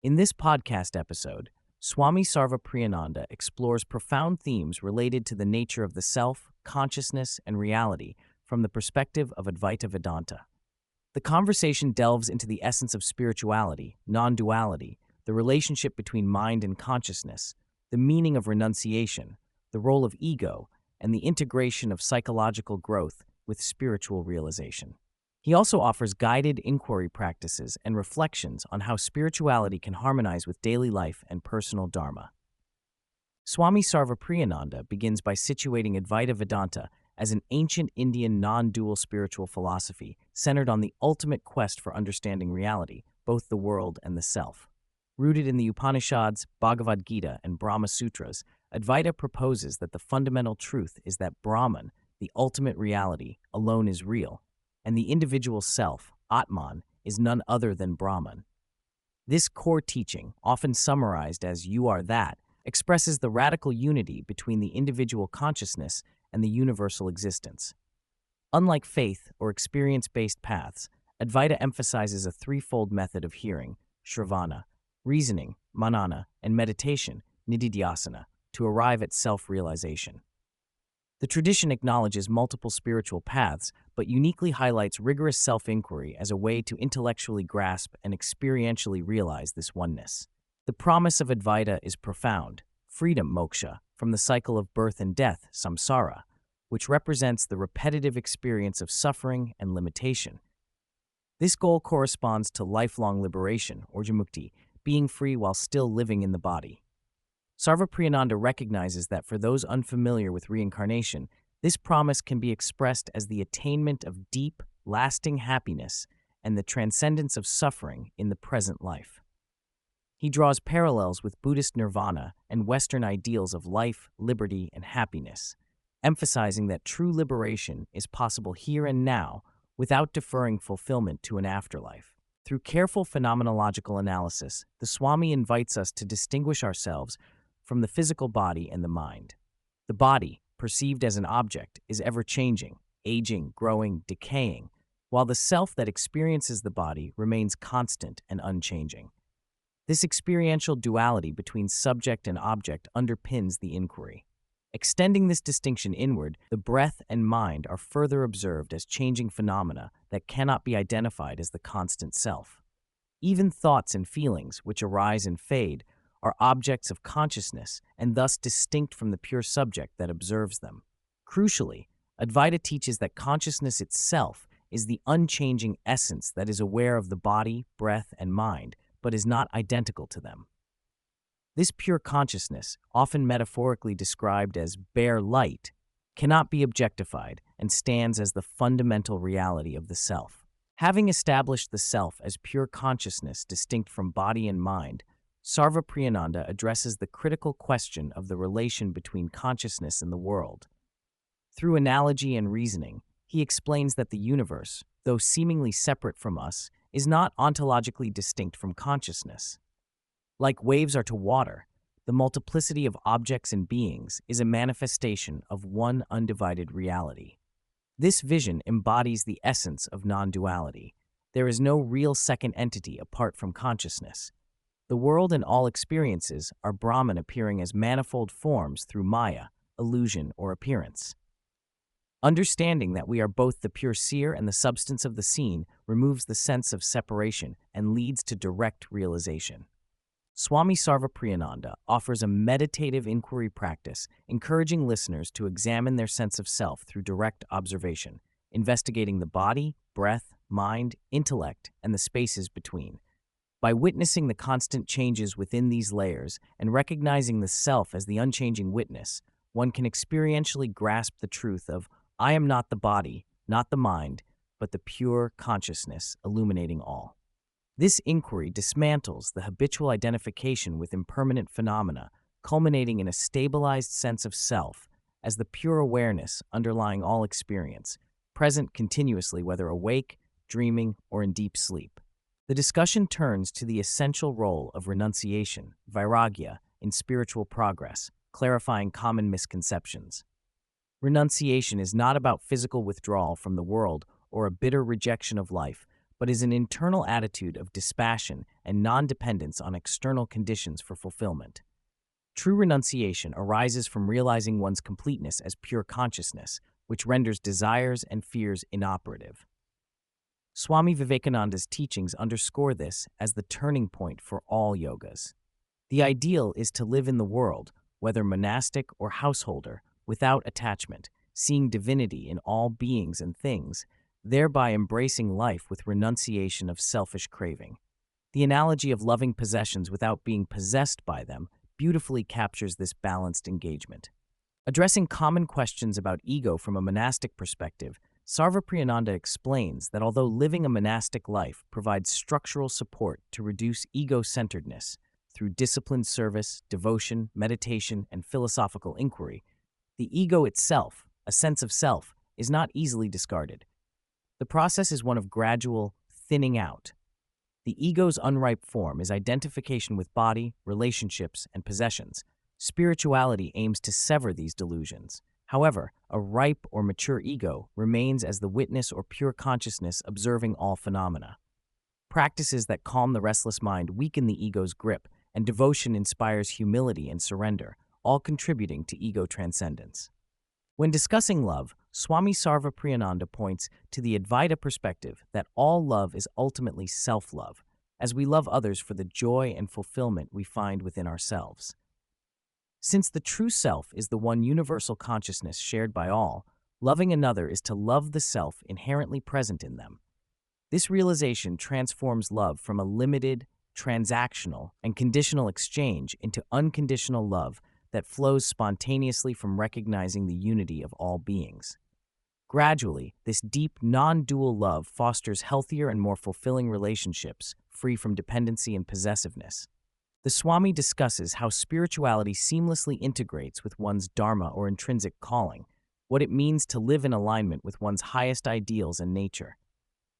In this podcast episode, Swami Sarvapriyananda explores profound themes related to the nature of the self, consciousness, and reality from the perspective of Advaita Vedanta. The conversation delves into the essence of spirituality, non-duality, the relationship between mind and consciousness, the meaning of renunciation, the role of ego, and the integration of psychological growth with spiritual realization. He also offers guided inquiry practices and reflections on how spirituality can harmonize with daily life and personal dharma. Swami Sarvapriyananda begins by situating Advaita Vedanta as an ancient Indian non-dual spiritual philosophy centered on the ultimate quest for understanding reality, both the world and the self. Rooted in the Upanishads, Bhagavad Gita, and Brahma Sutras, Advaita proposes that the fundamental truth is that Brahman, the ultimate reality, alone is real, and the individual self, Atman, is none other than Brahman. This core teaching, often summarized as "you are that," expresses the radical unity between the individual consciousness and the universal existence. Unlike faith or experience-based paths, Advaita emphasizes a threefold method of hearing, shravana, reasoning, manana, and meditation, nididhyasana, to arrive at self-realization. The tradition acknowledges multiple spiritual paths, but uniquely highlights rigorous self-inquiry as a way to intellectually grasp and experientially realize this oneness. The promise of Advaita is profound: freedom, moksha, from the cycle of birth and death, samsara, which represents the repetitive experience of suffering and limitation. This goal corresponds to lifelong liberation, or jamukti, being free while still living in the body. Sarvapriyananda recognizes that for those unfamiliar with reincarnation, this promise can be expressed as the attainment of deep, lasting happiness and the transcendence of suffering in the present life. He draws parallels with Buddhist nirvana and Western ideals of life, liberty, and happiness, emphasizing that true liberation is possible here and now without deferring fulfillment to an afterlife. Through careful phenomenological analysis, the Swami invites us to distinguish ourselves from the physical body and the mind. The body, perceived as an object, is ever-changing, aging, growing, decaying, while the self that experiences the body remains constant and unchanging. This experiential duality between subject and object underpins the inquiry. Extending this distinction inward, the breath and mind are further observed as changing phenomena that cannot be identified as the constant self. Even thoughts and feelings, which arise and fade, are objects of consciousness and thus distinct from the pure subject that observes them. Crucially, Advaita teaches that consciousness itself is the unchanging essence that is aware of the body, breath, and mind, but is not identical to them. This pure consciousness, often metaphorically described as bare light, cannot be objectified and stands as the fundamental reality of the self. Having established the self as pure consciousness distinct from body and mind, Sarvapriyananda addresses the critical question of the relation between consciousness and the world. Through analogy and reasoning, he explains that the universe, though seemingly separate from us, is not ontologically distinct from consciousness. Like waves are to water, the multiplicity of objects and beings is a manifestation of one undivided reality. This vision embodies the essence of non-duality. There is no real second entity apart from consciousness. The world and all experiences are Brahman appearing as manifold forms through Maya, illusion, or appearance. Understanding that we are both the pure seer and the substance of the seen removes the sense of separation and leads to direct realization. Swami Sarvapriyananda offers a meditative inquiry practice, encouraging listeners to examine their sense of self through direct observation, investigating the body, breath, mind, intellect, and the spaces between. By witnessing the constant changes within these layers and recognizing the self as the unchanging witness, one can experientially grasp the truth of "I am not the body, not the mind, but the pure consciousness illuminating all." This inquiry dismantles the habitual identification with impermanent phenomena, culminating in a stabilized sense of self as the pure awareness underlying all experience, present continuously whether awake, dreaming, or in deep sleep. The discussion turns to the essential role of renunciation, vairagya, in spiritual progress, clarifying common misconceptions. Renunciation is not about physical withdrawal from the world or a bitter rejection of life, but is an internal attitude of dispassion and non-dependence on external conditions for fulfillment. True renunciation arises from realizing one's completeness as pure consciousness, which renders desires and fears inoperative. Swami Vivekananda's teachings underscore this as the turning point for all yogas. The ideal is to live in the world, whether monastic or householder, without attachment, seeing divinity in all beings and things, thereby embracing life with renunciation of selfish craving. The analogy of loving possessions without being possessed by them beautifully captures this balanced engagement. Addressing common questions about ego from a monastic perspective, Sarvapriyananda explains that although living a monastic life provides structural support to reduce ego-centeredness through disciplined service, devotion, meditation, and philosophical inquiry, the ego itself, a sense of self, is not easily discarded. The process is one of gradual thinning out. The ego's unripe form is identification with body, relationships, and possessions. Spirituality aims to sever these delusions. However, a ripe or mature ego remains as the witness or pure consciousness observing all phenomena. Practices that calm the restless mind weaken the ego's grip, and devotion inspires humility and surrender, all contributing to ego transcendence. When discussing love, Swami Sarvapriyananda points to the Advaita perspective that all love is ultimately self-love, as we love others for the joy and fulfillment we find within ourselves. Since the true self is the one universal consciousness shared by all, loving another is to love the self inherently present in them. This realization transforms love from a limited, transactional, and conditional exchange into unconditional love that flows spontaneously from recognizing the unity of all beings. Gradually, this deep, non-dual love fosters healthier and more fulfilling relationships, free from dependency and possessiveness. The Swami discusses how spirituality seamlessly integrates with one's Dharma or intrinsic calling, what it means to live in alignment with one's highest ideals and nature.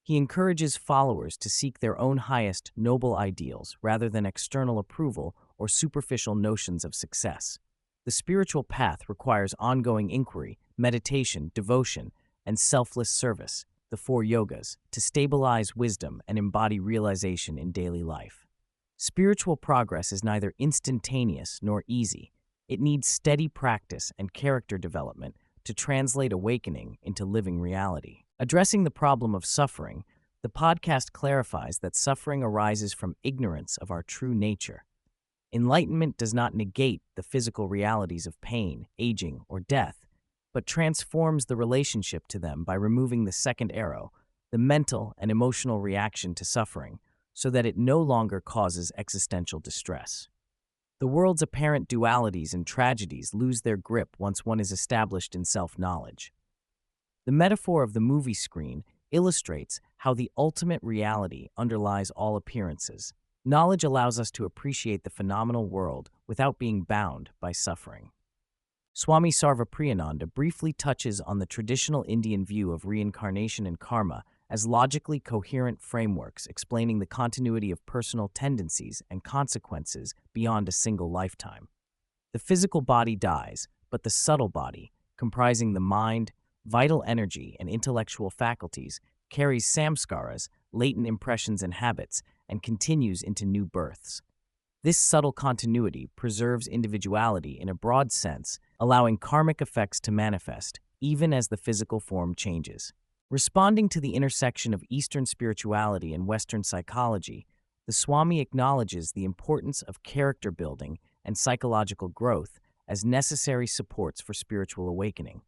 He encourages followers to seek their own highest, noble ideals rather than external approval or superficial notions of success. The spiritual path requires ongoing inquiry, meditation, devotion, and selfless service, the four yogas, to stabilize wisdom and embody realization in daily life. Spiritual progress is neither instantaneous nor easy. It needs steady practice and character development to translate awakening into living reality. Addressing the problem of suffering, the podcast clarifies that suffering arises from ignorance of our true nature. Enlightenment does not negate the physical realities of pain, aging, or death, but transforms the relationship to them by removing the second arrow, the mental and emotional reaction to suffering, so that it no longer causes existential distress. The world's apparent dualities and tragedies lose their grip once one is established in self-knowledge. The metaphor of the movie screen illustrates how the ultimate reality underlies all appearances. Knowledge allows us to appreciate the phenomenal world without being bound by suffering. Swami Sarvapriyananda briefly touches on the traditional Indian view of reincarnation and karma as logically coherent frameworks explaining the continuity of personal tendencies and consequences beyond a single lifetime. The physical body dies, but the subtle body, comprising the mind, vital energy, and intellectual faculties, carries samskaras, latent impressions and habits, and continues into new births. This subtle continuity preserves individuality in a broad sense, allowing karmic effects to manifest, even as the physical form changes. Responding to the intersection of Eastern spirituality and Western psychology, the Swami acknowledges the importance of character building and psychological growth as necessary supports for spiritual awakening.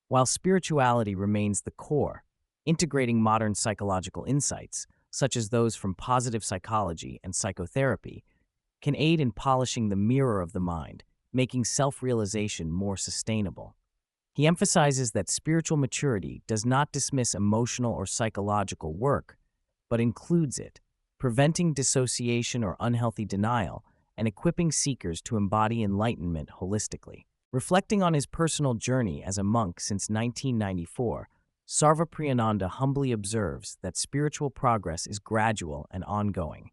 While spirituality remains the core, integrating modern psychological insights, such as those from positive psychology and psychotherapy, can aid in polishing the mirror of the mind, making self-realization more sustainable. He emphasizes that spiritual maturity does not dismiss emotional or psychological work, but includes it, preventing dissociation or unhealthy denial and equipping seekers to embody enlightenment holistically. Reflecting on his personal journey as a monk since 1994, Sarvapriyananda humbly observes that spiritual progress is gradual and ongoing.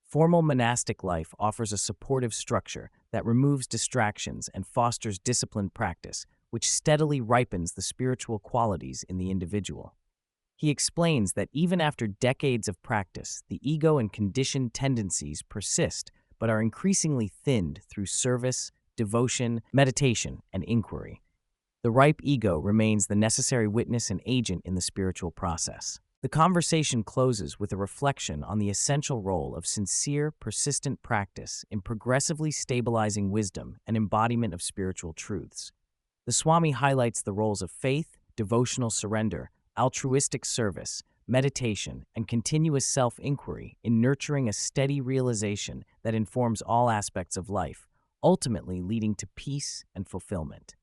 Formal monastic life offers a supportive structure that removes distractions and fosters disciplined practice, which steadily ripens the spiritual qualities in the individual. He explains that even after decades of practice, the ego and conditioned tendencies persist but are increasingly thinned through service, devotion, meditation, and inquiry. The ripe ego remains the necessary witness and agent in the spiritual process. The conversation closes with a reflection on the essential role of sincere, persistent practice in progressively stabilizing wisdom and embodiment of spiritual truths. The Swami highlights the roles of faith, devotional surrender, altruistic service, meditation, and continuous self-inquiry in nurturing a steady realization that informs all aspects of life, ultimately leading to peace and fulfillment.